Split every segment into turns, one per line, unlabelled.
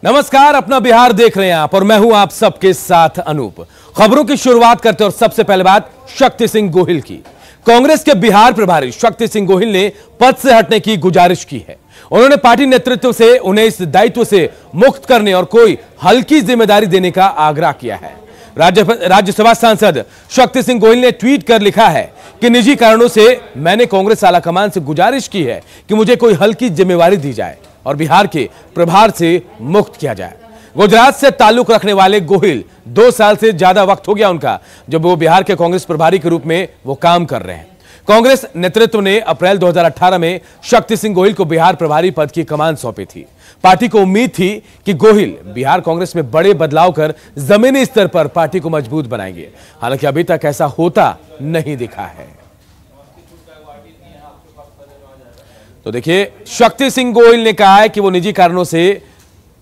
नमस्कार, अपना बिहार देख रहे हैं आप और मैं हूं आप सबके साथ अनूप। खबरों की शुरुआत करते और सबसे पहले बात शक्ति सिंह गोहिल की। कांग्रेस के बिहार प्रभारी शक्ति सिंह गोहिल ने पद से हटने की गुजारिश की है। उन्होंने पार्टी नेतृत्व से उन्हें इस दायित्व से मुक्त करने और कोई हल्की जिम्मेदारी देने का आग्रह किया है। राज्यसभा सांसद शक्ति सिंह गोहिल ने ट्वीट कर लिखा है कि निजी कारणों से मैंने कांग्रेस आलाकमान से गुजारिश की है कि मुझे कोई हल्की जिम्मेवारी दी जाए और बिहार के प्रभार से मुक्त किया जाए। गुजरात से ताल्लुक रखने वाले गोहिल 2 साल से ज्यादा वक्त हो गया उनका जब वो बिहार के कांग्रेस प्रभारी के रूप में वो काम कर रहे हैं। कांग्रेस नेतृत्व ने अप्रैल 2018 में शक्ति सिंह गोहिल को बिहार प्रभारी पद की कमान सौंपी थी। पार्टी को उम्मीद थी कि गोहिल बिहार कांग्रेस में बड़े बदलाव कर जमीनी स्तर पर पार्टी को मजबूत बनाएंगे। हालांकि अभी तक ऐसा होता नहीं दिखा है। तो देखिए, शक्ति सिंह गोहिल ने कहा है कि वो निजी कारणों से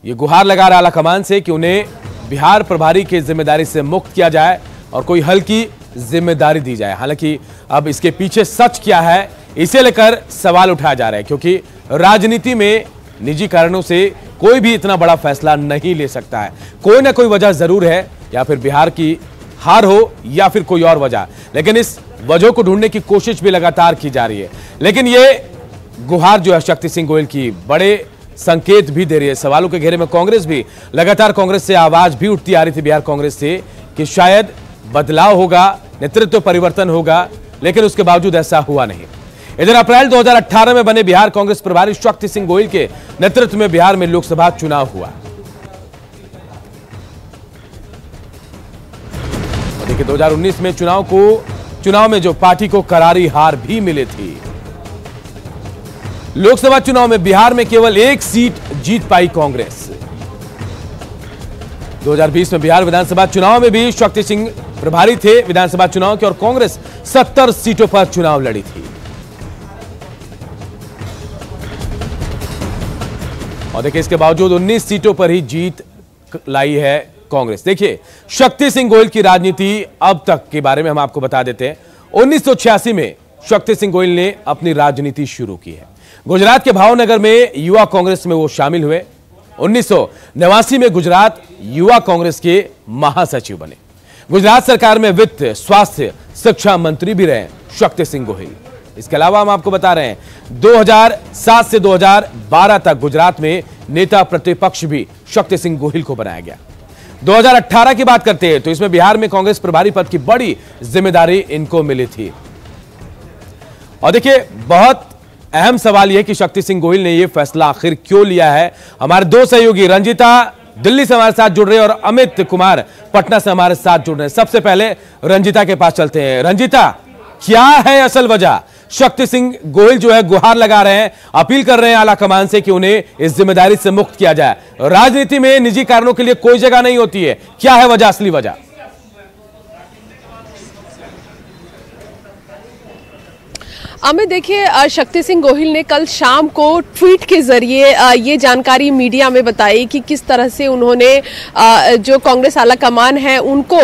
ये गुहार लगा रहा आलाकमान से कि उन्हें बिहार प्रभारी की जिम्मेदारी से मुक्त किया जाए और कोई हल्की जिम्मेदारी दी जाए। हालांकि अब इसके पीछे सच क्या है, इसे लेकर सवाल उठाया जा रहा है, क्योंकि राजनीति में निजी कारणों से कोई भी इतना बड़ा फैसला नहीं ले सकता है। कोई ना कोई वजह जरूर है, या फिर बिहार की हार हो या फिर कोई और वजह, लेकिन इस वजह को ढूंढने की कोशिश भी लगातार की जा रही है। लेकिन ये गुहार जो है शक्ति सिंह गोहिल की बड़े संकेत भी दे रही है। सवालों के घेरे में कांग्रेस भी लगातार, कांग्रेस से आवाज भी उठती आ रही थी बिहार कांग्रेस से कि शायद बदलाव होगा, नेतृत्व परिवर्तन होगा, लेकिन उसके बावजूद ऐसा हुआ नहीं। इधर अप्रैल 2018 में बने बिहार कांग्रेस प्रभारी शक्ति सिंह गोहिल के नेतृत्व में बिहार में लोकसभा चुनाव हुआ। देखिए, 2019 में चुनाव में जो पार्टी को करारी हार भी मिली थी। लोकसभा चुनाव में बिहार में केवल 1 सीट जीत पाई कांग्रेस। 2020 में बिहार विधानसभा चुनाव में भी शक्ति सिंह प्रभारी थे विधानसभा चुनाव के और कांग्रेस 70 सीटों पर चुनाव लड़ी थी। और देखिए, इसके बावजूद 19 सीटों पर ही जीत लाई है कांग्रेस। देखिए, शक्ति सिंह गोहिल की राजनीति अब तक के बारे में हम आपको बता देते हैं। 1986 में शक्ति सिंह गोहिल ने अपनी राजनीति शुरू की है। गुजरात के भावनगर में युवा कांग्रेस में वो शामिल हुए। 1989 में गुजरात युवा कांग्रेस के महासचिव बने। गुजरात सरकार में वित्त, स्वास्थ्य, शिक्षा मंत्री भी रहे शक्ति सिंह गोहिल। इसके अलावा हम आपको बता रहे हैं 2007 से 2012 तक गुजरात में नेता प्रतिपक्ष भी शक्ति सिंह गोहिल को बनाया गया। 2018 की बात करते हैं तो इसमें बिहार में कांग्रेस प्रभारी पद की बड़ी जिम्मेदारी इनको मिली थी। और देखिए, बहुत अहम सवाल यह कि शक्ति सिंह गोहिल ने यह फैसला आखिर क्यों लिया है। हमारे 2 सहयोगी रंजिता दिल्ली से हमारे साथ जुड़ रहे हैं और अमित कुमार पटना से हमारे साथ जुड़ रहे हैं। सबसे पहले रंजिता के पास चलते हैं। रंजिता, क्या है असल वजह? शक्ति सिंह गोहिल जो है गुहार लगा रहे हैं, अपील कर रहे हैं आलाकमान से कि उन्हें इस जिम्मेदारी से मुक्त किया जाए। राजनीति में निजी कारणों के लिए कोई जगह नहीं होती है। क्या है वजह, असली वजह?
अमित, देखिए, शक्ति सिंह गोहिल ने कल शाम को ट्वीट के जरिए ये जानकारी मीडिया में बताई कि किस तरह से उन्होंने जो कांग्रेस आलाकमान है उनको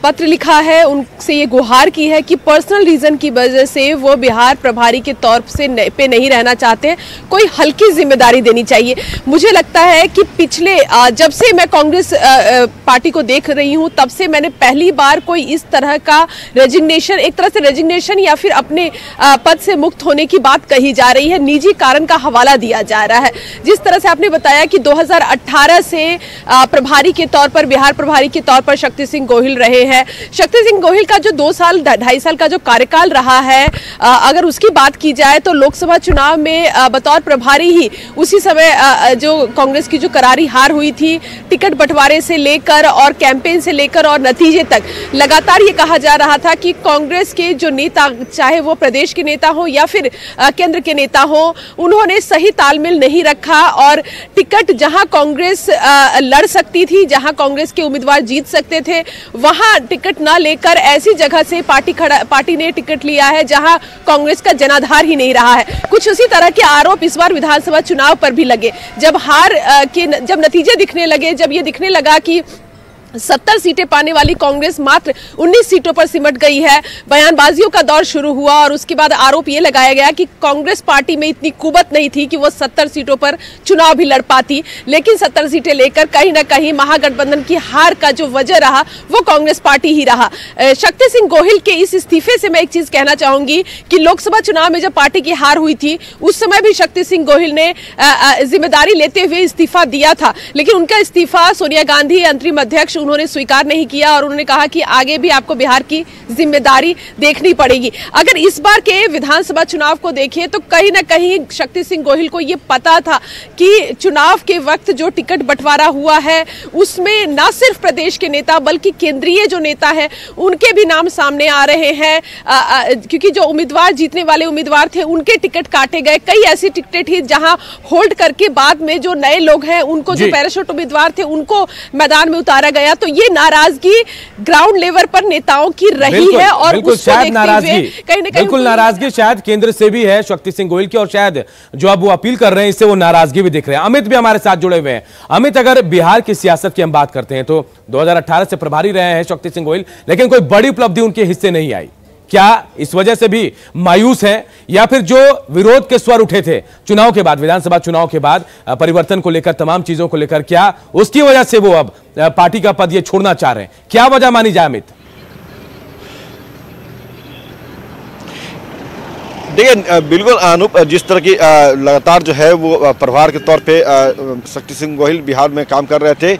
पत्र लिखा है, उनसे ये गुहार की है कि पर्सनल रीजन की वजह से वो बिहार प्रभारी के तौर से पे नहीं रहना चाहते, कोई हल्की जिम्मेदारी देनी चाहिए। मुझे लगता है कि पिछले जब से मैं कांग्रेस पार्टी को देख रही हूँ तब से मैंने पहली बार कोई इस तरह का रेजिग्नेशन, एक तरह से रेजिग्नेशन या फिर अपने पद से मुक्त होने की बात कही जा रही है। निजी कारण का हवाला दिया जा रहा है। जिस तरह से आपने बताया कि 2018 से प्रभारी के तौर पर, बिहार प्रभारी के तौर पर शक्ति सिंह गोहिल रहे हैं। शक्ति सिंह गोहिल का जो 2 साल 2.5 साल का जो कार्यकाल रहा है, अगर उसकी बात की जाए तो लोकसभा चुनाव में बतौर प्रभारी ही उसी समय जो कांग्रेस की जो करारी हार हुई थी, टिकट बंटवारे से लेकर और कैंपेन से लेकर और नतीजे तक लगातार ये कहा जा रहा था कि कांग्रेस के जो नेता, चाहे वो प्रदेश के नेता हो या फिर केंद्र के नेता हो, उन्होंने सही तालमेल नहीं रखा और टिकट जहां कांग्रेस लड़ सकती थी, जहां कांग्रेस के उम्मीदवार जीत सकते थे, वहां टिकट ना लेकर ऐसी जगह से पार्टी ने टिकट लिया है जहां कांग्रेस का जनाधार ही नहीं रहा है। कुछ उसी तरह के आरोप इस बार विधानसभा चुनाव पर भी लगे। जब नतीजे दिखने लगे, जब ये दिखने लगा कि 70 सीटें पाने वाली कांग्रेस मात्र 19 सीटों पर सिमट गई है। बयानबाजियों का दौर शुरू हुआ और उसके बाद आरोप यह लगाया गया कि कांग्रेस पार्टी में इतनी कुवत नहीं थी कि वो 70 सीटों पर चुनाव भी लड़ पाती, लेकिन 70 सीटें लेकर कहीं ना कहीं महागठबंधन की हार का जो वजह रहा वो कांग्रेस पार्टी ही रहा। शक्ति सिंह गोहिल के इस इस्तीफे से मैं एक चीज कहना चाहूंगी कि लोकसभा चुनाव में जब पार्टी की हार हुई थी उस समय भी शक्ति सिंह गोहिल ने जिम्मेदारी लेते हुए इस्तीफा दिया था, लेकिन उनका इस्तीफा सोनिया गांधी अंतरिम अध्यक्ष उन्होंने स्वीकार नहीं किया और उन्होंने कहा कि आगे भी आपको बिहार की जिम्मेदारी देखनी पड़ेगी। अगर इस बार के विधानसभा चुनाव को देखें तो कहीं ना कहीं शक्ति सिंह गोहिल को यह पता था कि चुनाव के वक्त जो टिकट बंटवारा हुआ है उसमें न सिर्फ प्रदेश के नेता बल्कि केंद्रीय जो नेता है उनके भी नाम सामने आ रहे हैं, क्योंकि जो उम्मीदवार जीतने वाले उम्मीदवार थे उनके टिकट काटे गए। कई ऐसी टिकटें थी जहां होल्ड करके बाद में जो नए लोग हैं उनको, जो पैराशूट उम्मीदवार थे उनको मैदान में उतारा गया। तो ये नाराजगी ग्राउंड लेवल पर नेताओं की रही है और
शायद नाराजगी कहीं ना कहीं बिल्कुल नाराजगी शायद केंद्र से भी है शक्ति सिंह गोहिल की, और शायद जो अब वो अपील कर रहे हैं इससे वो नाराजगी भी दिख रहे हैं। अमित भी हमारे साथ जुड़े हुए हैं। अमित, अगर बिहार की सियासत की हम बात करते हैं तो 2018 से प्रभारी रहे हैं शक्ति सिंह गोहिल, लेकिन कोई बड़ी उपलब्धि उनके हिस्से नहीं आई। क्या इस वजह से भी मायूस है या फिर जो विरोध के स्वर उठे थे चुनाव के बाद, विधानसभा चुनाव के बाद परिवर्तन को लेकर, तमाम चीजों को लेकर, क्या उसकी वजह से वो अब पार्टी का पद ये छोड़ना चाह रहे हैं? क्या वजह मानी जाए अमित?
देखिए बिल्कुल अनूप, जिस तरह की लगातार जो है वो प्रभार के तौर पे शक्ति सिंह गोहिल बिहार में काम कर रहे थे।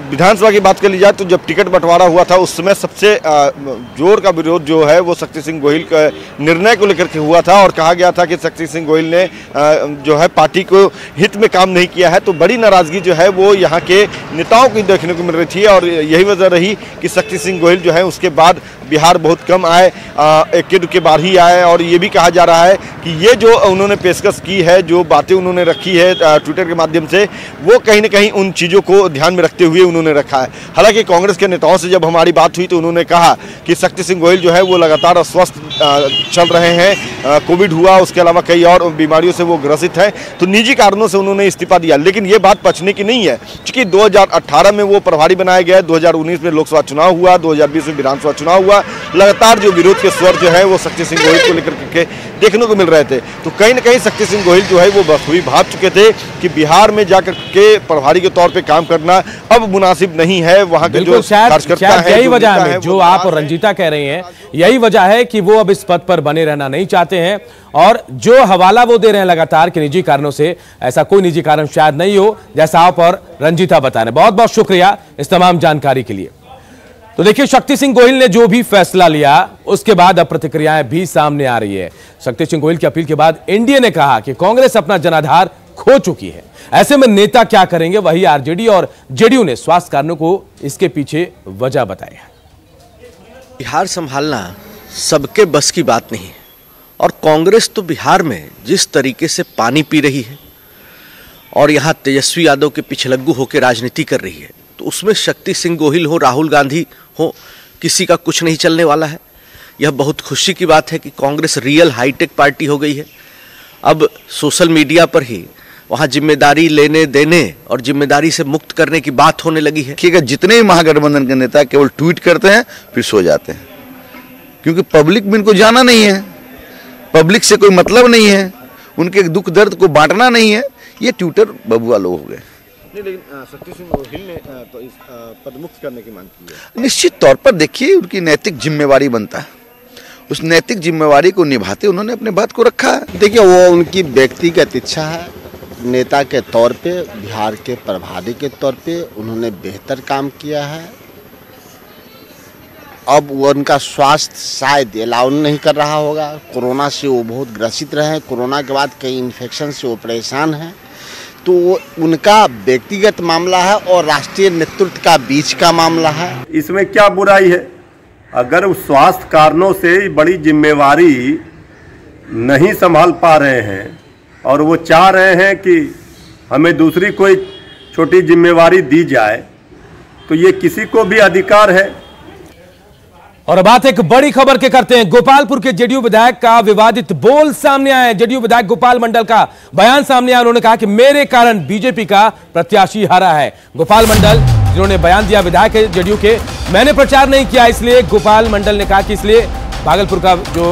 विधानसभा की बात कर ली जाए तो जब टिकट बंटवारा हुआ था उस समय सबसे जोर का विरोध जो है वो शक्ति सिंह गोहिल के निर्णय को लेकर के हुआ था और कहा गया था कि शक्ति सिंह गोहिल ने जो है पार्टी को हित में काम नहीं किया है। तो बड़ी नाराजगी जो है वो यहाँ के नेताओं की देखने को मिल रही थी और यही वजह रही कि शक्ति सिंह गोहिल जो है उसके बाद बिहार बहुत कम आए, इक्के दुक्के बार ही आए। और ये भी कहा जा रहा है कि ये जो उन्होंने पेशकश की है, जो बातें उन्होंने रखी है ट्विटर के माध्यम से, वो कहीं ना कहीं उन चीज़ों को ध्यान में रखते हुए उन्होंने रखा है। हालांकि कांग्रेस के नेताओं से जब हमारी बात हुई तो उन्होंने कहा कि शक्ति सिंह गोहिल जो है वो लगातार अस्वस्थ चल रहे हैं, कोविड हुआ, उसके अलावा कई और बीमारियों से वो ग्रसित है, तो निजी कारणों से उन्होंने इस्तीफा दिया। लेकिन ये बात पचने की नहीं है, क्योंकि 2018 में वो प्रभारी बनाए गए, 2019 में लोकसभा चुनाव हुआ, 2020 में विधानसभा चुनाव हुआ। लगातार जो विरोध के स्वर जो है वो शक्ति सिंह गोहिल को लेकर के देखने को मिल रहे थे। तो कहीं ना कहीं शक्ति सिंह गोहिल जो है वो बखूबी भाप चुके थे कि बिहार में जाकर के प्रभारी के तौर पे काम करना अब मुनासिब नहीं है। वहां के जो कार्यकर्ता हैं,
यही वजह है जो आप और रंजीता कह रही हैं, यही वजह है कि वो अब इस पद पर बने रहना नहीं चाहते हैं। और जो हवाला वो दे रहे हैं लगातार के निजी कारणों से, ऐसा कोई निजी कारण शायद नहीं हो, जैसा आप और रंजीता बता रहे हैं। बहुत बहुत शुक्रिया इस तमाम जानकारी के लिए। तो देखिए, शक्ति सिंह गोहिल ने जो भी फैसला लिया उसके बाद अब प्रतिक्रियाएं भी सामने आ रही है। शक्ति सिंह गोहिल की अपील के बाद एनडीए ने कहा कि कांग्रेस अपना जनाधार खो चुकी है, ऐसे में नेता क्या करेंगे, वही आरजेडी और जेडीयू ने स्वास्थ्य कारणों को इसके पीछे वजह बताया।
बिहार संभालना सबके बस की बात नहीं है और कांग्रेस तो बिहार में जिस तरीके से पानी पी रही है और यहाँ तेजस्वी यादव के पिछलग्गू होकर राजनीति कर रही है, तो उसमें शक्ति सिंह गोहिल हो, राहुल गांधी हो, किसी का कुछ नहीं चलने वाला है। यह बहुत खुशी की बात है कि कांग्रेस रियल हाईटेक पार्टी हो गई है। अब सोशल मीडिया पर ही वहाँ जिम्मेदारी लेने देने और जिम्मेदारी से मुक्त करने की बात होने लगी है।
ठीक है, जितने भी महागठबंधन के नेता केवल ट्वीट करते हैं फिर सो जाते हैं, क्योंकि पब्लिक में इनको जाना नहीं है, पब्लिक से कोई मतलब नहीं है, उनके दुख दर्द को बांटना नहीं है। ये ट्विटर बबुआ लोग हो गए।
लेकिन शक्ति सिंह गोहिल ने तो इस पदमुक्त करने की मांग की है।
निश्चित तौर पर देखिए, उनकी नैतिक जिम्मेवारी बनता है, उस नैतिक जिम्मेवारी को निभाते उन्होंने अपने बात को रखा है।
देखिए, वो उनकी व्यक्तिगत इच्छा है। नेता के तौर पे, बिहार के प्रभारी के तौर पे उन्होंने बेहतर काम किया है। अब वो उनका स्वास्थ्य शायद अलाउ नहीं कर रहा होगा। कोरोना से वो बहुत ग्रसित रहे हैं, कोरोना के बाद कई इन्फेक्शन से वो परेशान हैं। तो उनका व्यक्तिगत मामला है और राष्ट्रीय नेतृत्व का बीच का मामला है।
इसमें क्या बुराई है? अगर उस स्वास्थ्य कारणों से बड़ी जिम्मेवारी नहीं संभाल पा रहे हैं और वो चाह रहे हैं कि हमें दूसरी कोई छोटी जिम्मेवारी दी जाए, तो ये किसी को भी अधिकार है।
और बात एक बड़ी खबर के करते हैं। गोपालपुर के जेडीयू विधायक का विवादित बोल सामने आया है। जेडीयू विधायक गोपाल मंडल का बयान सामने आया। उन्होंने कहा कि मेरे कारण बीजेपी का प्रत्याशी हारा है। गोपाल मंडल जिन्होंने बयान दिया विधायक है जेडीयू के, मैंने प्रचार नहीं किया इसलिए गोपाल मंडल ने कहा कि इसलिए भागलपुर का जो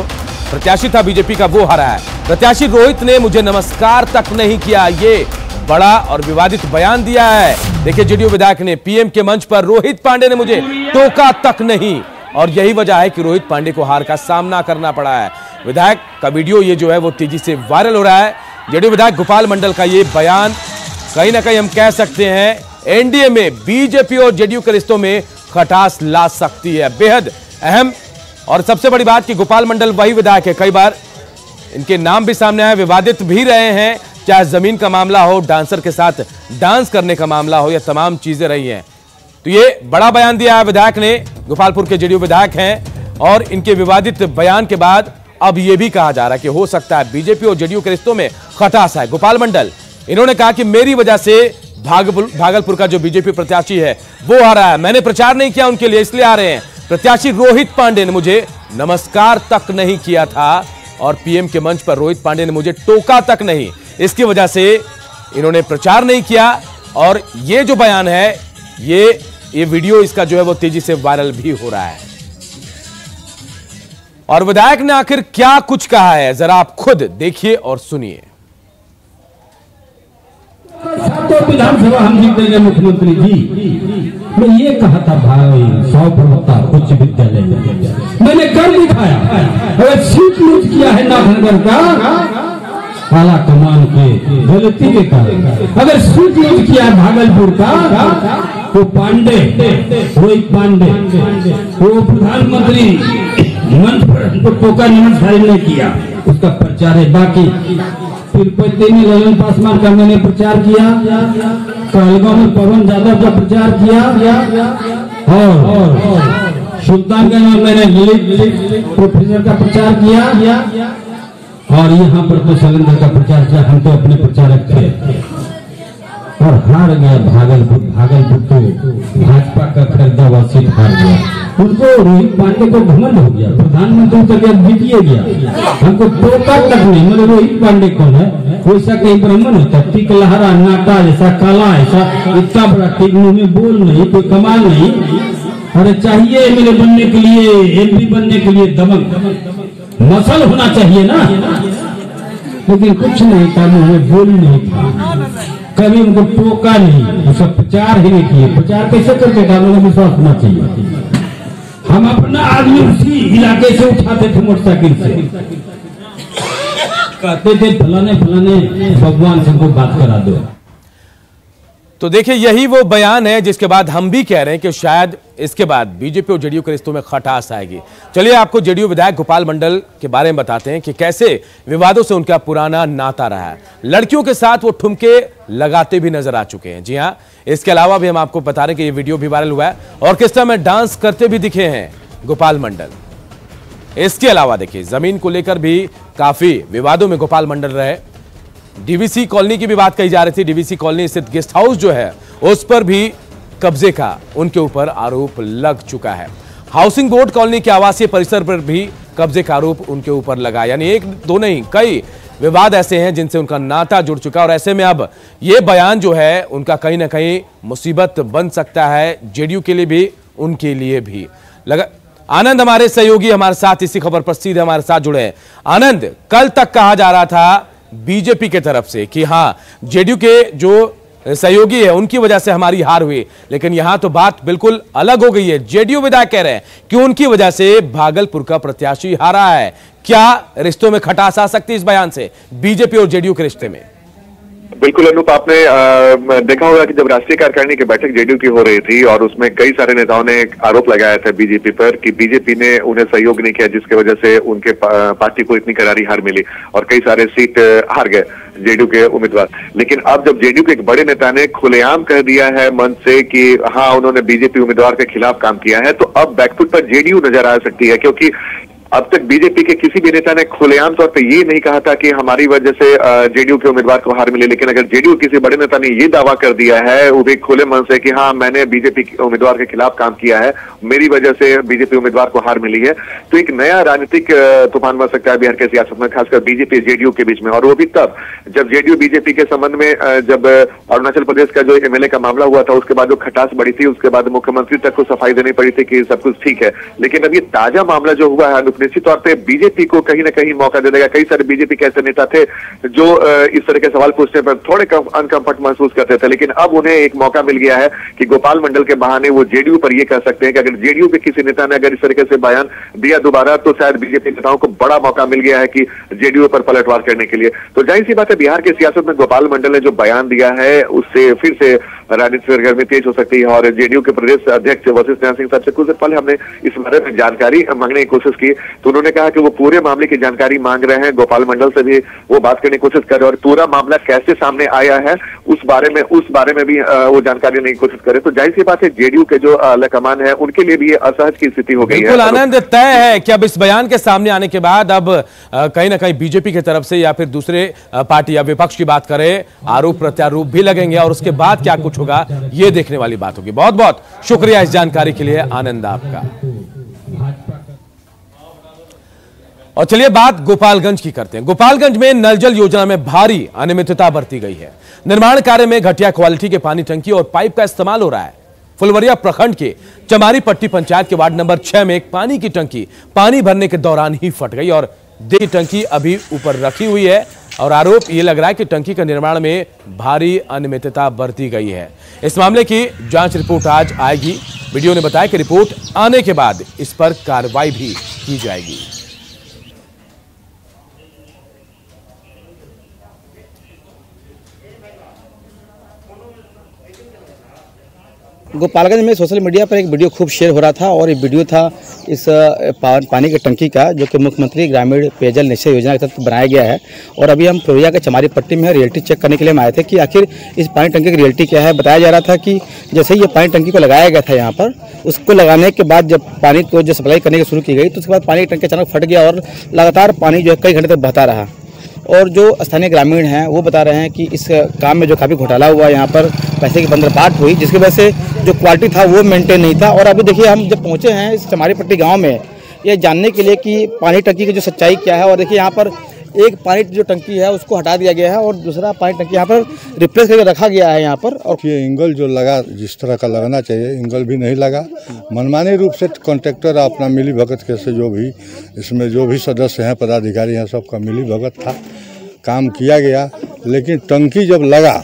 प्रत्याशी था बीजेपी का वो हारा है। प्रत्याशी रोहित ने मुझे नमस्कार तक नहीं किया, ये बड़ा और विवादित बयान दिया है। देखिए जेडीयू विधायक ने पीएम के मंच पर रोहित पांडे ने मुझे टोका तक नहीं, और यही वजह है कि रोहित पांडे को हार का सामना करना पड़ा है। विधायक का वीडियो ये जो है वो तेजी से वायरल हो रहा है। जेडीयू विधायक गोपाल मंडल का ये बयान कहीं ना कहीं हम कह सकते हैं एनडीए में बीजेपी और जेडीयू के रिश्तों में खटास ला सकती है। बेहद अहम और सबसे बड़ी बात कि गोपाल मंडल वही विधायक है, कई बार इनके नाम भी सामने आए, विवादित भी रहे हैं, चाहे जमीन का मामला हो, डांसर के साथ डांस करने का मामला हो, या तमाम चीजें रही हैं। तो ये बड़ा बयान दिया है विधायक ने, गोपालपुर के जेडीयू विधायक हैं, और इनके विवादित बयान के बाद अब यह भी कहा जा रहा है कि हो सकता है बीजेपी और जेडीयू के रिश्तों में खटास है। गोपाल मंडल इन्होंने कहा कि मेरी वजह से भागलपुर का जो बीजेपी प्रत्याशी है वो आ रहा है, मैंने प्रचार नहीं किया उनके लिए इसलिए आ रहे हैं। प्रत्याशी रोहित पांडे ने मुझे नमस्कार तक नहीं किया था, और पीएम के मंच पर रोहित पांडे ने मुझे टोका तक नहीं, इसकी वजह से इन्होंने प्रचार नहीं किया। और ये जो बयान है, ये वीडियो इसका जो है वो तेजी से वायरल भी हो रहा है। और विधायक ने आखिर क्या कुछ कहा है, जरा आप खुद देखिए और सुनिए।
तो विधानसभा हम जीत देंगे मुख्यमंत्री जी, मैं ये कहा था भाई 100 प्रवक्ता उच्च विद्यालय में, मैंने कर दिखाया। अगर सीट लूट किया है नाथनगर का आला कमान के गलती के कारण, अगर सीट लूट किया है भागलपुर का तो पांडे, रोहित पांडे, वो प्रधानमंत्री मंच पर हमको टोका नमस्कार नहीं किया, उसका प्रचार है। बाकी तिरुपति में ललन पासवान का मैंने प्रचार किया, कहलगांव में पवन यादव का प्रचार किया, और सुल्तानगंज में मैंने ललित प्रोफेसर का प्रचार किया, और यहाँ पर तो शैलेंद्र का प्रचार किया। हम तो अपने प्रचारक थे और हार गया भागलपुर तो भाजपा का खरीदा हुआ सीट हार गया। उनको रोहित पांडे को घमंड हो गया, प्रधानमंत्री का गया जीतिए गया, हमको टोका तक नहीं। मतलब रोहित पांडे कौन है, वैसा कहीं ब्राह्मण होता है, टिक लहरा नाटा ऐसा काला ऐसा इतना बड़ा टिक, मुंह में बोल नहीं, कोई कमाल नहीं। अरे चाहिए एमएलए बनने के लिए, एमपी बनने के लिए दमक मसल होना चाहिए ना, लेकिन कुछ नहीं था, मुंह में बोल नहीं था, कभी उनको टोका नहीं, उसका प्रचार ही नहीं किए। प्रचार कैसे करके डालों में विश्वास होना चाहिए। हम अपना आदमी उसी इलाके से उठाते थे मोटरसाइकिल से, कहते थे फलाने भगवान से कोई बात करा दो।
तो देखिए यही वो बयान है जिसके बाद हम भी कह रहे हैं कि शायद इसके बाद बीजेपी और जेडीयू के रिश्तों में खटास आएगी। चलिए आपको जेडीयू विधायक गोपाल मंडल के बारे में बताते हैं कि कैसे विवादों से उनका पुराना नाता रहा है। लड़कियों के साथ वो ठुमके लगाते भी नजर आ चुके हैं। जी हाँ, इसके अलावा भी हम आपको बता रहे हैं कि ये वीडियो भी वायरल हुआ है, ऑर्केस्ट्रा में डांस करते भी दिखे हैं गोपाल मंडल। इसके अलावा देखिए जमीन को लेकर भी काफी विवादों में गोपाल मंडल रहे। डीवीसी कॉलोनी की भी बात कही जा रही थी, डीवीसी कॉलोनी स्थित गेस्ट हाउस जो है उस पर भी कब्जे का उनके ऊपर आरोप लग चुका है। हाउसिंग बोर्ड कॉलोनी के आवासीय परिसर पर भी कब्जे का आरोप उनके ऊपर लगा, यानी एक दो नहीं कई विवाद ऐसे हैं जिनसे उनका नाता जुड़ चुका है। और ऐसे में अब ये बयान जो है उनका कहीं ना कहीं मुसीबत बन सकता है, जेडीयू के लिए भी उनके लिए भी। आनंद हमारे सहयोगी हमारे साथ इसी खबर पर सीधे हमारे साथ जुड़े हैं। आनंद, कल तक कहा जा रहा था बीजेपी के तरफ से कि हाँ जेडीयू के जो सहयोगी है उनकी वजह से हमारी हार हुई, लेकिन यहां तो बात बिल्कुल अलग हो गई है। जेडीयू विधायक कह रहे हैं कि उनकी वजह से भागलपुर का प्रत्याशी हारा है। क्या रिश्तों में खटास आ सकती है इस बयान से बीजेपी और जेडीयू के रिश्ते में?
बिल्कुल अनूप, आपने देखा होगा कि जब राष्ट्रीय कार्यकारिणी की बैठक जेडीयू की हो रही थी और उसमें कई सारे नेताओं ने एक आरोप लगाया था बीजेपी पर कि बीजेपी ने उन्हें सहयोग नहीं किया, जिसकी वजह से उनके पार्टी को इतनी करारी हार मिली और कई सारे सीट हार गए जेडीयू के उम्मीदवार। लेकिन अब जब जेडीयू के एक बड़े नेता ने खुलेआम कह दिया है मंच से कि हाँ उन्होंने बीजेपी उम्मीदवार के खिलाफ काम किया है, तो अब बैकफुट पर जेडीयू नजर आ सकती है, क्योंकि अब तक बीजेपी के किसी भी नेता ने खुलेआम तौर पे ये नहीं कहा था कि हमारी वजह से जेडीयू के उम्मीदवार को हार मिली। लेकिन अगर जेडीयू किसी बड़े नेता ने ये दावा कर दिया है वो भी खुले मन से कि हाँ मैंने बीजेपी उम्मीदवार के खिलाफ काम किया है, मेरी वजह से बीजेपी उम्मीदवार को हार मिली है, तो एक नया राजनीतिक तूफान बन सकता है बिहार के सियासत में, खासकर बीजेपी जेडीयू के बीच में। और वो भी तब जब जेडीयू बीजेपी के संबंध में जब अरुणाचल प्रदेश का जो एमएलए का मामला हुआ था उसके बाद जो खटास बढ़ी थी, उसके बाद मुख्यमंत्री तक को सफाई देनी पड़ी थी कि सब कुछ ठीक है। लेकिन अब ये ताजा मामला जो हुआ है निश्चित तौर पर बीजेपी को कहीं ना कहीं मौका दे देगा। कई सारे बीजेपी के ऐसे नेता थे जो इस तरह के सवाल पूछने पर थोड़े अनकंफर्ट महसूस करते थे, लेकिन अब उन्हें एक मौका मिल गया है कि गोपाल मंडल के बहाने वो जेडीयू पर यह कह सकते हैं कि अगर जेडीयू के किसी नेता ने अगर इस तरीके से बयान दिया दोबारा तो शायद बीजेपी नेताओं को बड़ा मौका मिल गया है कि जेडीयू पर पलटवार करने के लिए। तो जाहिर सी बात है बिहार की सियासत में गोपाल मंडल ने जो बयान दिया है उससे फिर से राजनीतिक सरगर्मी तेज हो सकती है। और जेडीयू के प्रदेश अध्यक्ष वशिष्ठ नारायण सिंह साहब से कुछ देर पहले हमने इस बारे में जानकारी मांगने की कोशिश की तो उन्होंने कहा कि वो पूरे मामले की जानकारी मांग रहे हैं, गोपाल मंडल से भी वो बात करने की कोशिश कर रहे हैं और पूरा मामला कैसे सामने आया है उस बारे में भी वो जानकारी लेने की कोशिश करे। तो जाहिर सी बात है जेडीयू के जो आलाकमान है उनके लिए भी ये असहज की स्थिति हो गई है।
बिल्कुल आनंद, तय है कि अब इस बयान के सामने आने के बाद अब कहीं ना कहीं बीजेपी की तरफ से या फिर दूसरे पार्टी या विपक्ष की बात करे, आरोप प्रत्यारोप भी लगेंगे और उसके बाद क्या कुछ होगा ये देखने वाली बात होगी। बहुत बहुत शुक्रिया इस जानकारी के लिए आनंद आपका। और चलिए बात गोपालगंज की करते हैं। गोपालगंज में नल जल योजना में भारी अनियमितता बरती गई है। निर्माण कार्य में घटिया क्वालिटी के पानी टंकी और पाइप का इस्तेमाल हो रहा है। फुलवरिया प्रखंड के चमारी पट्टी पंचायत के वार्ड नंबर 6 में एक पानी की टंकी पानी भरने के दौरान ही फट गई और देरी टंकी अभी ऊपर रखी हुई है और आरोप यह लग रहा है कि टंकी का निर्माण में भारी अनियमितता बरती गई है। इस मामले की जांच रिपोर्ट आज आएगी। वीडियो ने बताया कि रिपोर्ट आने के बाद इस पर कार्रवाई भी की जाएगी।
गोपालगंज में सोशल मीडिया पर एक वीडियो खूब शेयर हो रहा था और ये वीडियो था इस पानी की टंकी का जो कि मुख्यमंत्री ग्रामीण पेयजल निश्चय योजना के तहत बनाया गया है। और अभी हम फुलवरिया के चमारी पट्टी में रियलिटी चेक करने के लिए हम आए थे कि आखिर इस पानी टंकी की रियलिटी क्या है। बताया जा रहा था कि जैसे ही ये पानी टंकी को लगाया गया था यहाँ पर, उसको लगाने के बाद जब पानी को जो सप्लाई करने की शुरू की गई तो उसके बाद पानी की टंकी अचानक फट गया और लगातार पानी जो है कई घंटे तक बहता रहा। और जो स्थानीय ग्रामीण हैं वो बता रहे हैं कि इस काम में जो काफ़ी घोटाला हुआ, यहाँ पर पैसे की बंदरबाट हुई जिसकी वजह से जो क्वालिटी था वो मेंटेन नहीं था। और अभी देखिए हम जब पहुँचे हैं इस चमारी पट्टी गाँव में ये जानने के लिए कि पानी टंकी की जो सच्चाई क्या है। और देखिए यहाँ पर एक पानी जो टंकी है उसको हटा दिया गया है और दूसरा पानी टंकी यहाँ पर रिप्लेस करके रखा गया है यहाँ पर। और
ये एंगल जो लगा जिस तरह का लगना चाहिए एंगल भी नहीं लगा। मनमानी रूप से कॉन्ट्रैक्टर अपना मिली भगत के से जो भी इसमें जो भी सदस्य हैं पदाधिकारी हैं सबका मिली भगत था, काम किया गया। लेकिन टंकी जब लगा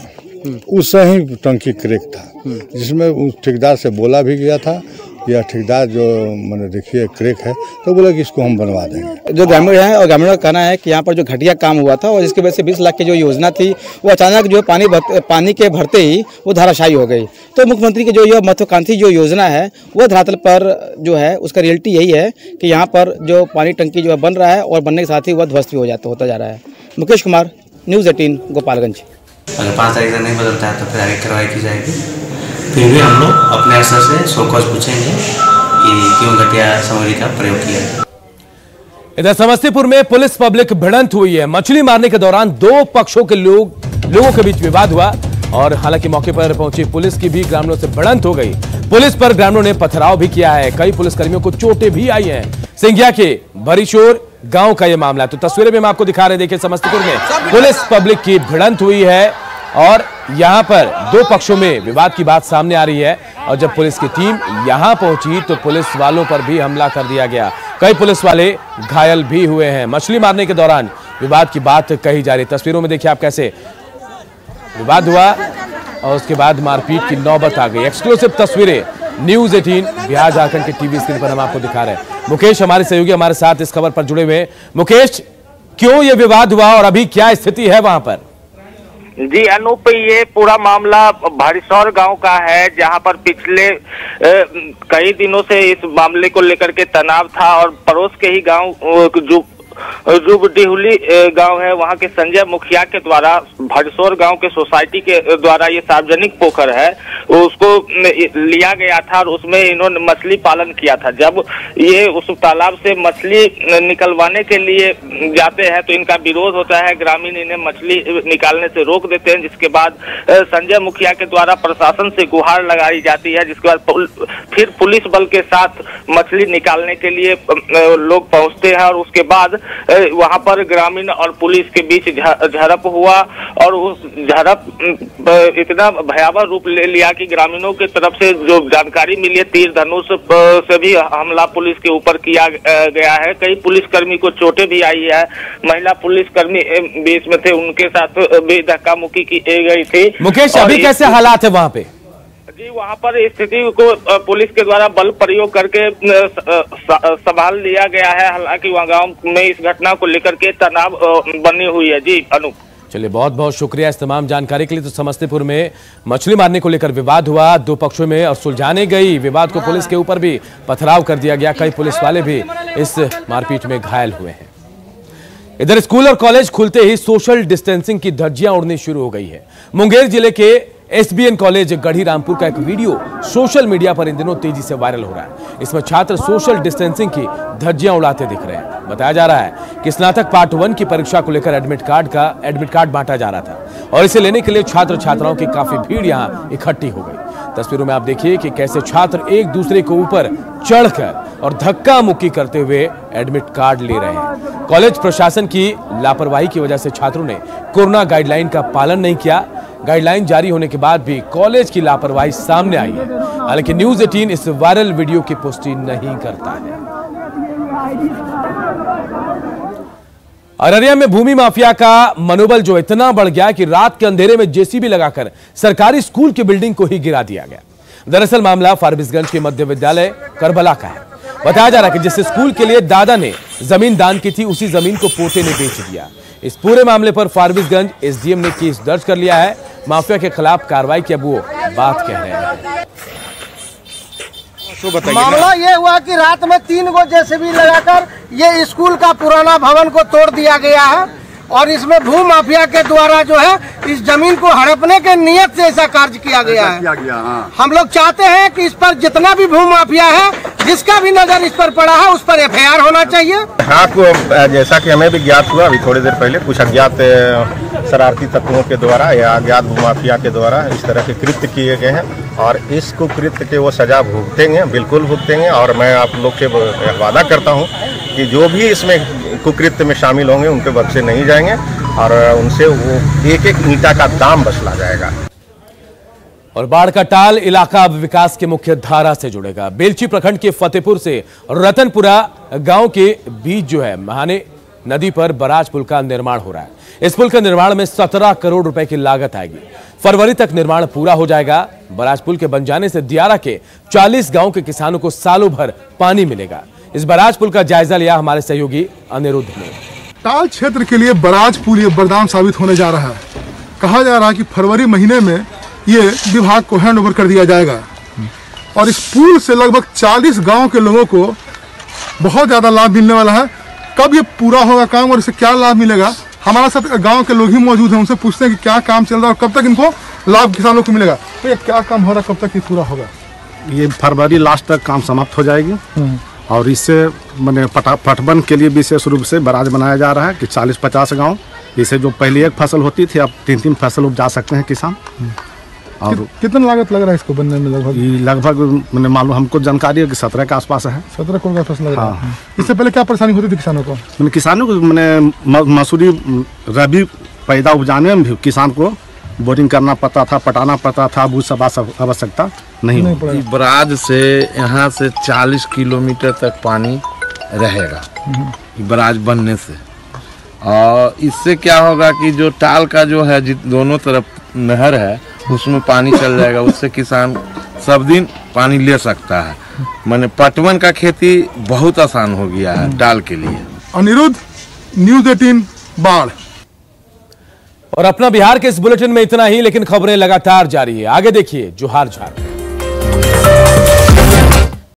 उससे ही टंकी क्रैक था जिसमें उस ठेकेदार से बोला भी गया था या ठेकेदार जो मैंने देखिए क्रैक है तो बोला कि इसको हम बनवा देंगे।
जो ग्रामीण हैं और ग्रामीणों का कहना है कि यहाँ पर जो घटिया काम हुआ था और जिसकी वजह से 20 लाख की जो योजना थी वो अचानक जो पानी के भरते ही वो धाराशायी हो गई। तो मुख्यमंत्री की जो यह महत्वाकांक्षी जो योजना है वो धरातल पर जो है उसका रियलिटी यही है कि यहाँ पर जो पानी टंकी जो है बन रहा है और बनने के साथ ही वह ध्वस्त भी होता जा रहा है। मुकेश कुमार, न्यूज़ 18 गोपालगंज।
अगर 5 तारीख से नहीं बदलता है तो फिर आगे कार्रवाई की जाएगी। फिर भी हम लोग अपने स्तर से शोकॉज पूछेंगे कि क्यों घटिया सामग्री का प्रयोग किया।
इधर समस्तीपुर में पुलिस पब्लिक भिड़ंत हुई है। मछली मारने के दौरान दो पक्षों के लोगों के बीच विवाद हुआ और हालांकि मौके पर पहुंची पुलिस की भी ग्रामीणों से भिड़ंत हो गई। पुलिस पर ग्रामीणों ने पथराव भी किया है। कई पुलिसकर्मियों को चोटें भी आई हैं। सिंघिया के भरीशोर गांव का यह मामला है। तो तस्वीरें भी हम आपको दिखा रहे। देखिए समस्तीपुर में पुलिस पब्लिक की भिड़ंत हुई है और यहां पर दो पक्षों में विवाद की बात सामने आ रही है। और जब पुलिस की टीम यहां पहुंची तो पुलिस वालों पर भी हमला कर दिया गया। कई पुलिस वाले घायल भी हुए हैं। मछली मारने के दौरान विवाद की बात कही जा रही है। तस्वीरों में देखिए आप कैसे विवाद हुआ और उसके बाद मारपीट की नौबत आ गई। एक्सक्लूसिव तस्वीरें न्यूज़ 18 बिहार झारखंड के टीवी स्क्रीन पर हम आपको दिखा रहे हैं। मुकेश हमारे सहयोगी हमारे साथ इस खबर पर जुड़े हुए हैं। मुकेश, क्यों यह विवाद हुआ और अभी क्या स्थिति है वहां पर?
जी अनूप, ये पूरा मामला भरीशौर गांव का है जहां पर पिछले कई दिनों से इस मामले को लेकर के तनाव था और पड़ोस के ही गांव जो रुबडिहुली गांव है, वहां के संजय मुखिया के द्वारा भड़सौर गांव के सोसाइटी के द्वारा ये सार्वजनिक पोखर है उसको लिया गया था और उसमें इन्होंने मछली पालन किया था। जब ये उस तालाब से मछली निकलवाने के लिए जाते हैं तो इनका विरोध होता है, ग्रामीण इन्हें मछली निकालने से रोक देते हैं, जिसके बाद संजय मुखिया के द्वारा प्रशासन से गुहार लगाई जाती है, जिसके बाद फिर पुलिस बल के साथ मछली निकालने के लिए लोग पहुंचते हैं और उसके बाद वहां पर ग्रामीण और पुलिस के बीच झड़प हुआ और उस झड़प इतना भयावह रूप ले लिया कि ग्रामीणों की तरफ से जो जानकारी मिली है तीर धनुष से भी हमला पुलिस के ऊपर किया गया है। कई पुलिसकर्मी को चोटें भी आई है, महिला पुलिसकर्मी भी इसमें थे, उनके साथ भी धक्का मुक्की की गई थी।
मुकेश, अभी कैसे हालात है वहाँ पे?
जी, वहाँ पर स्थिति को पुलिस के द्वारा बल प्रयोग करके संभाल लिया गया है। हालांकि वहाँ गांव में इस घटना को लेकर के तनाव बनी हुई है। जी अनूप।
चलिए, बहुत बहुत शुक्रिया इस तमाम जानकारी के लिए। तो समस्तीपुर में मछली मारने को लेकर विवाद हुआ दो पक्षों में और सुलझाने गई विवाद को पुलिस के ऊपर भी पथराव कर दिया गया। कई पुलिस वाले भी इस मारपीट में घायल हुए हैं। इधर स्कूल और कॉलेज खुलते ही सोशल डिस्टेंसिंग की धज्जियां उड़नी शुरू हो गई है। मुंगेर जिले के एसबीएन कॉलेज गढ़ी रामपुर का एक वीडियो सोशल मीडिया पर इन दिनों तेजी से वायरल हो रहा है। इसमें छात्र सोशल डिस्टेंसिंग की धज्जियां उड़ाते दिख रहे हैं। बताया जा रहा है कि स्नातक पार्ट 1 की परीक्षा को लेकर एडमिट कार्ड बांटा जा रहा था और इसे लेने के लिए छात्र छात्राओं की काफी भीड़ यहां इकट्ठी हो गई। तस्वीरों में आप देखिए कि कैसे छात्र एक दूसरे के ऊपर चढ़कर और धक्का मुक्की करते हुए एडमिट कार्ड ले रहे हैं। कॉलेज प्रशासन की लापरवाही की वजह से छात्रों ने कोरोना गाइडलाइन का पालन नहीं किया। गाइडलाइन जारी होने के बाद भी कॉलेज की लापरवाही सामने आई है। हालांकि न्यूज़ 18 इस वायरल वीडियो की पुष्टि नहीं करता है। अररिया में भूमि माफिया का मनोबल जो इतना बढ़ गया कि रात के अंधेरे में जेसीबी लगाकर सरकारी स्कूल की बिल्डिंग को ही गिरा दिया गया। दरअसल मामला फारबिसगंज के मध्य विद्यालय करबला का है। बताया जा रहा है कि जिस स्कूल के लिए दादा ने जमीन दान की थी उसी जमीन को पोते ने बेच दिया। इस पूरे मामले पर फारबिसगंज एसडीएम ने केस दर्ज कर लिया है। माफिया के खिलाफ कार्रवाई की अब वो बात कह रहे हैं।
मामला ये हुआ कि रात में 3 गो जेसीबी लगाकर ये स्कूल का पुराना भवन को तोड़ दिया गया है और इसमें भू माफिया के द्वारा जो है इस जमीन को हड़पने के नियत से ऐसा कार्य किया गया है। हम लोग चाहते हैं कि इस पर जितना भी भू माफिया है, जिसका भी नजर इस पर पड़ा है, उस पर एफआईआर होना चाहिए।
हाँ, जैसा कि हमें भी ज्ञात हुआ अभी थोड़ी देर पहले कुछ अज्ञात शरारती तत्वों के द्वारा या अज्ञात भू माफिया के द्वारा इस तरह के कृत्य किए गए हैं और इस कुकृत्य के वो सजा भुगतेंगे, बिल्कुल भुगतेंगे। और मैं आप लोग के वादा करता हूँ कि जो भी इसमें कुकृत्य में शामिल होंगे उनके बख्शे नहीं जाएंगे और उनसे वो एक एक ईंटा का दाम वसूला जाएगा।
और बाढ़ का टाल इलाका अब विकास के मुख्य धारा से जुड़ेगा। बेलची प्रखंड के फतेहपुर से रतनपुरा गांव के बीच जो है महाने नदी पर बराज पुल का निर्माण हो रहा है। इस पुल के निर्माण में 17 करोड़ रुपए की लागत आएगी। फरवरी तक निर्माण पूरा हो जाएगा। बराज पुल के बन जाने से दियारा के 40 गांव के किसानों को सालों भर पानी मिलेगा। इस बराज पुल का जायजा लिया हमारे सहयोगी अनिरुद्ध ने।
टाल क्षेत्र के लिए बराज पुल ये वरदान साबित होने जा रहा है। कहा जा रहा है कि फरवरी महीने में ये विभाग को हैंड ओवर कर दिया जाएगा और इस पुल से लगभग 40 गांव के लोगों को बहुत ज़्यादा लाभ मिलने वाला है। कब ये पूरा होगा काम और इससे क्या लाभ मिलेगा, हमारे साथ गांव के लोग ही मौजूद हैं, उनसे पूछते हैं कि क्या काम चल रहा है और कब तक इनको लाभ किसानों को मिलेगा। तो ये क्या काम हो रहा है, कब तक ये पूरा होगा?
ये फरवरी लास्ट तक काम समाप्त हो जाएगी और इससे मैंने पटवन के लिए विशेष रूप से बराज बनाया जा रहा है कि 40-50 गांव, इसे जो पहले एक फसल होती थी अब 3-3 फसल उपजा सकते हैं किसान। और
कितना लागत लग रहा है इसको बनने में?
लगभग मैंने मालूम, हमको जानकारी है कि 17 के आसपास है।
17 करोड़ का फसल लग रहा है। इससे पहले क्या परेशानी होती थी किसानों को?
मैंने किसानों को मैंने मसूरी रबी पैदा उपजाने में भी किसान को बोरिंग करना पड़ता था, पटाना पड़ता था, वो सब आवश्यकता नहीं पड़ी।
बराज से यहाँ से 40 किलोमीटर तक पानी रहेगा बराज बनने से। और इससे क्या होगा कि जो टाल का जो है दोनों तरफ नहर है उसमें पानी चल जाएगा, उससे किसान सब दिन पानी ले सकता है। माने पटवन का खेती बहुत आसान हो गया है टाल के लिए।
अनिरुद्ध, न्यूज़ 18 बाढ़।
और अपना बिहार के इस बुलेटिन में इतना ही, लेकिन खबरें लगातार जारी है। आगे देखिए जोहार झार।